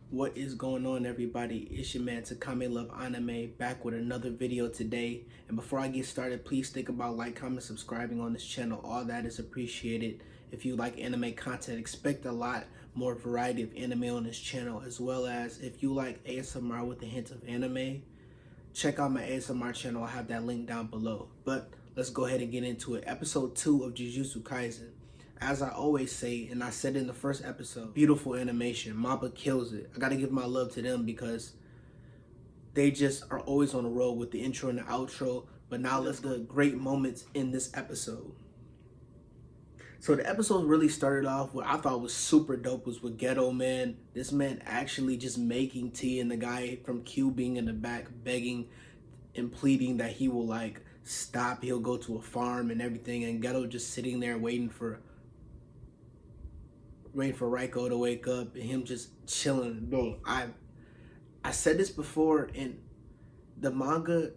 What is going on, everybody? It's your man Takame Love Anime, back with another video today. And before I get started, please think about like, comment, subscribing on this channel. All that is appreciated. If you like anime content, expect a lot more variety of anime on this channel, as well as if you like ASMR with a hint of anime, check out my ASMR channel. I have that link down below. But let's go ahead and get into it. Episode 2 of Jujutsu Kaisen. As I always say, and I said in the first episode, beautiful animation. Mappa kills it. I gotta give my love to them because they just are always on the road with the intro and the outro. But now let's go great moments in this episode. So the episode really started off what I thought was super dope was with Geto, man. This man actually just making tea, and the guy from Q being in the back begging and pleading that he will like stop. He'll go to a farm and everything, and Geto just sitting there waiting for Raiko to wake up and him just chilling. Bro, I said this before, and the manga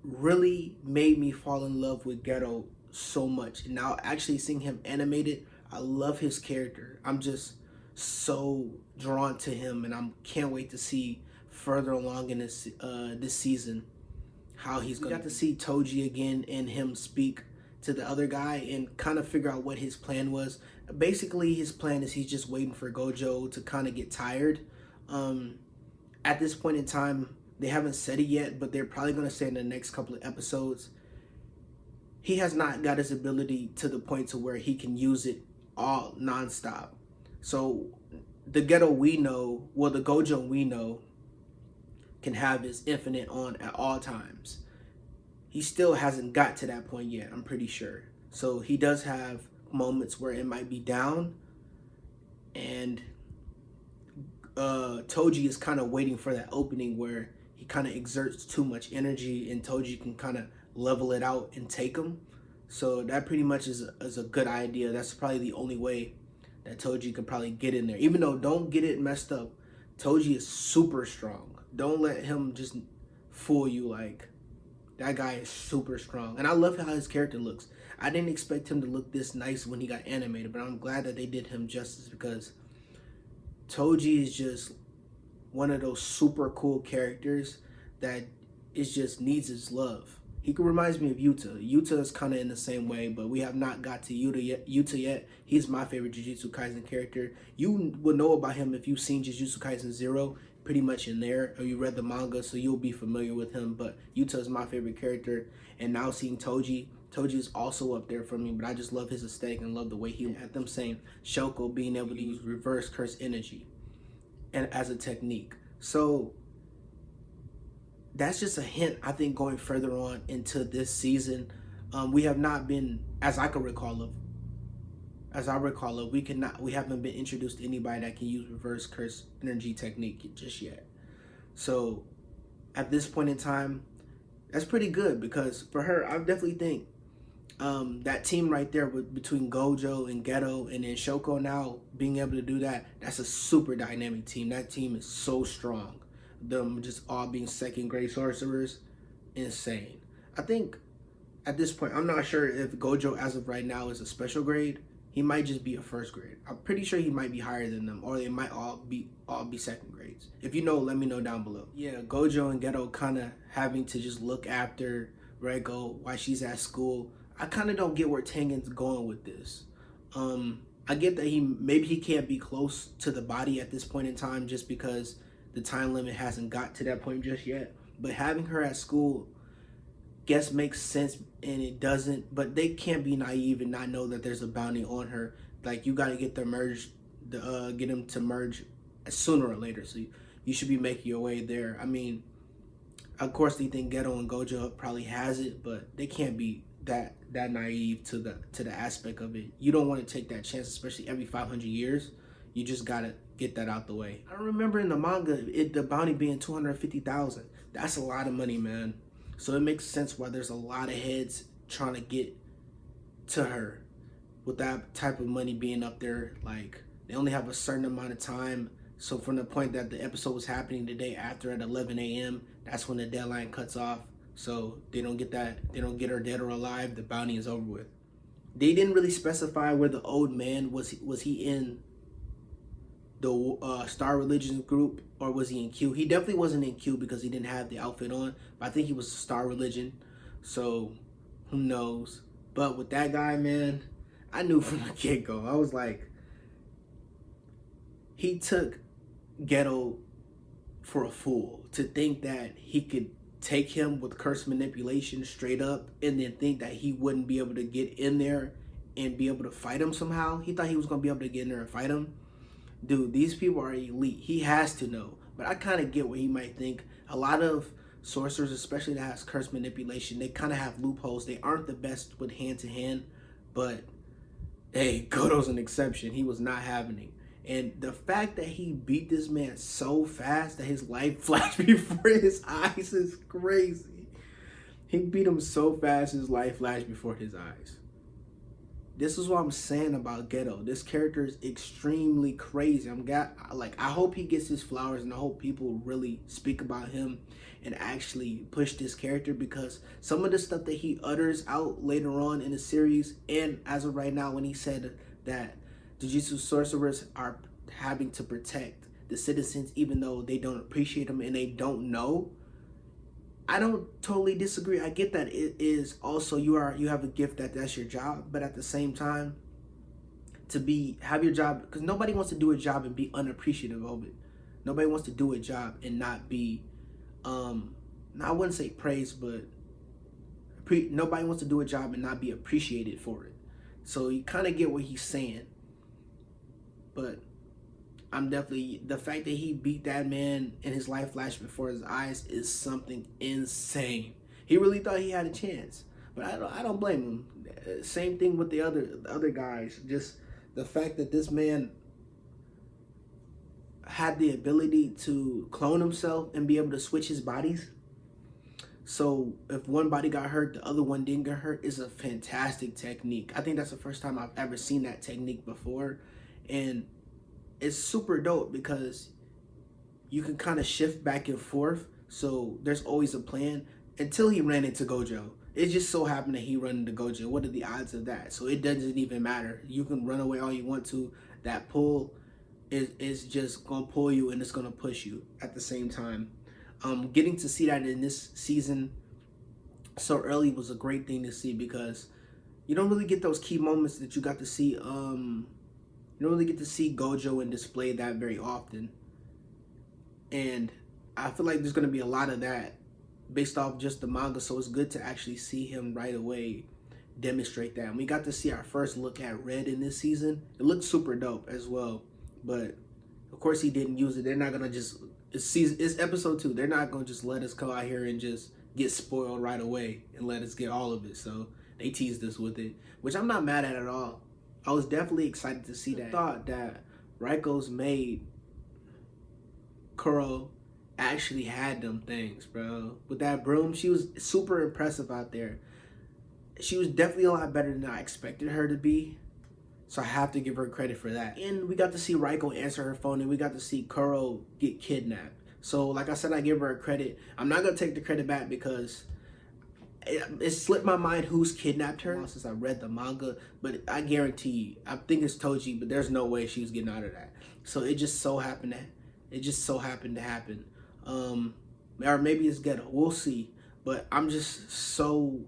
really made me fall in love with Geto so much. And now actually seeing him animated, I love his character. I'm just so drawn to him, and I can't wait to see further along in this season how he's going. We got to see Toji again and him speak to the other guy and kind of figure out what his plan was. Basically, his plan is he's just waiting for Gojo to kind of get tired. At this point in time, they haven't said it yet, but they're probably going to say in the next couple of episodes. He has not got his ability to the point to where he can use it all nonstop. So the Geto we know, well, the Gojo we know, can have his infinite on at all times. He still hasn't got to that point yet, I'm pretty sure. So he does have moments where it might be down, and Toji is kind of waiting for that opening where he kind of exerts too much energy and Toji can kind of level it out and take him. So that pretty much is a good idea. That's probably the only way that Toji could probably get in there. Even though, don't get it messed up, Toji is super strong. Don't let him just fool you. Like, that guy is super strong. And I love how his character looks. I didn't expect him to look this nice when he got animated, but I'm glad that they did him justice because Toji is just one of those super cool characters that is just needs his love. He reminds me of Yuta. Yuta is kind of in the same way, but we have not got to Yuta yet. He's my favorite Jujutsu Kaisen character. You will know about him if you've seen Jujutsu Kaisen 0, pretty much in there, or you read the manga, so you'll be familiar with him. But Yuta is my favorite character, and now seeing Toji is also up there for me, but I just love his aesthetic and love the way he had them saying Shoko being able to use reverse curse energy and as a technique. So that's just a hint, I think, going further on into this season. We have not been, as I recall of, we haven't been introduced to anybody that can use reverse curse energy technique just yet. So at this point in time, that's pretty good because for her, I definitely think that team right there between Gojo and Geto and then Shoko now being able to do that, that's a super dynamic team. That team is so strong. Them just all being second grade sorcerers, insane. I think at this point, I'm not sure if Gojo as of right now is a special grade. He might just be a first grade. I'm pretty sure he might be higher than them, or they might all be second grades. If you know, let me know down below. Yeah, Gojo and Geto kind of having to just look after Reiko while she's at school. I kind of don't get where Tengen's going with this. I get that maybe he can't be close to the body at this point in time just because the time limit hasn't got to that point just yet. But having her at school, guess makes sense, and it doesn't. But they can't be naive and not know that there's a bounty on her. Like, you got to get them to merge sooner or later. So you should be making your way there. I mean, of course they think Geto and Gojo probably has it, but they can't be that naive to the aspect of it. You don't want to take that chance, especially every 500 years. You just gotta get that out the way. I remember in the manga, the bounty being 250,000. That's a lot of money, man. So it makes sense why there's a lot of heads trying to get to her with that type of money being up there. Like, they only have a certain amount of time. So from the point that the episode was happening the day after at 11 a.m., that's when the deadline cuts off. So they don't get her dead or alive, the bounty is over with. They didn't really specify where the old man was he in the Star Religion group, or was he in Q? He definitely wasn't in Q because he didn't have the outfit on, but I think he was Star Religion. So who knows? But with that guy, man, I knew from the get-go. I was like, he took Geto for a fool to think that he could take him with curse manipulation straight up and then think that he wouldn't be able to get in there and be able to fight him somehow. He thought he was going to be able to get in there and fight him. Dude, these people are elite. He has to know. But I kind of get what he might think. A lot of sorcerers, especially that has curse manipulation, they kind of have loopholes. They aren't the best with hand-to-hand, but hey, Goto's an exception. He was not having it. And the fact that he beat this man so fast that his life flashed before his eyes is crazy. He beat him so fast his life flashed before his eyes. This is what I'm saying about Geto. This character is extremely crazy. I hope he gets his flowers, and I hope people really speak about him and actually push this character, because some of the stuff that he utters out later on in the series, and as of right now when he said that Jujutsu sorcerers are having to protect the citizens even though they don't appreciate them and they don't know, I don't totally disagree. I get that it is also you have a gift that's your job, but at the same time, have your job, because nobody wants to do a job and be unappreciative of it. Nobody wants to do a job and not be I wouldn't say praised, but nobody wants to do a job and not be appreciated for it. So you kind of get what he's saying. But I'm definitely, the fact that he beat that man and his life flashed before his eyes is something insane. He really thought he had a chance, but I don't blame him. Same thing with the other guys. Just the fact that this man had the ability to clone himself and be able to switch his bodies. So if one body got hurt, the other one didn't get hurt, is a fantastic technique. I think that's the first time I've ever seen that technique before. And it's super dope because you can kind of shift back and forth. So there's always a plan until he ran into Gojo. It just so happened that he ran into Gojo. What are the odds of that? So it doesn't even matter. You can run away all you want to. That pull is just going to pull you, and it's going to push you at the same time. Getting to see that in this season so early was a great thing to see, because you don't really get those key moments that you got to see. You don't really get to see Gojo and display that very often. And I feel like there's going to be a lot of that based off just the manga. So it's good to actually see him right away demonstrate that. And we got to see our first look at Red in this season. It looked super dope as well. But of course he didn't use it. They're not going to just... It's episode 2. They're not going to just let us come out here and just get spoiled right away and let us get all of it. So they teased us with it, which I'm not mad at all. I was definitely excited to see that. I thought that Raiko's maid, Kuro, actually had them things, bro. With that broom, she was super impressive out there. She was definitely a lot better than I expected her to be. So I have to give her credit for that. And we got to see Raiko answer her phone, and we got to see Kuro get kidnapped. So like I said, I give her credit. I'm not going to take the credit back because it slipped my mind who's kidnapped her since I read the manga, but I guarantee you, I think it's Toji, but there's no way she was getting out of that. So it just so happened to happen. Or maybe it's Geto. We'll see. But I'm just so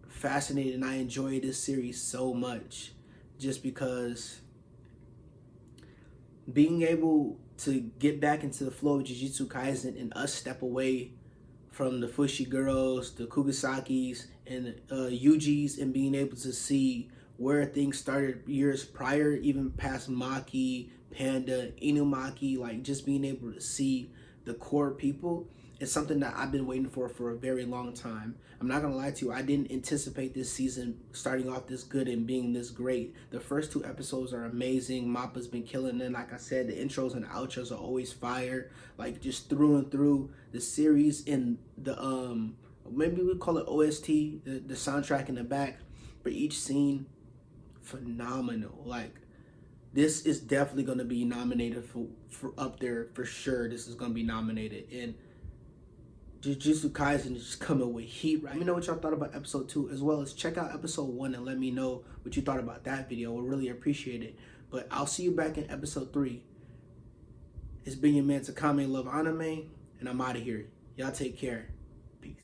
fascinated, and I enjoy this series so much just because being able to get back into the flow of Jujutsu Kaisen and us step away from the Fushi girls, the Kugisakis, and Yujis, and being able to see where things started years prior, even past Maki, Panda, Inumaki, like just being able to see the core people is something that I've been waiting for a very long time. I'm not gonna lie to you, I didn't anticipate this season starting off this good and being this great. The first 2 episodes are amazing. Mappa's been killing it. Like I said, the intros and outros are always fire. Like just through and through the series, and the maybe we call it OST, the soundtrack in the back for each scene, phenomenal. Like this is definitely gonna be nominated for up there for sure. This is gonna be nominated. And Jujutsu Kaisen is just coming with heat, right? Let me know what y'all thought about episode 2, as well as check out episode 1 and let me know what you thought about that video. We'll really appreciate it. But I'll see you back in episode 3. It's been your man Takame Love Anime, and I'm out of here. Y'all take care.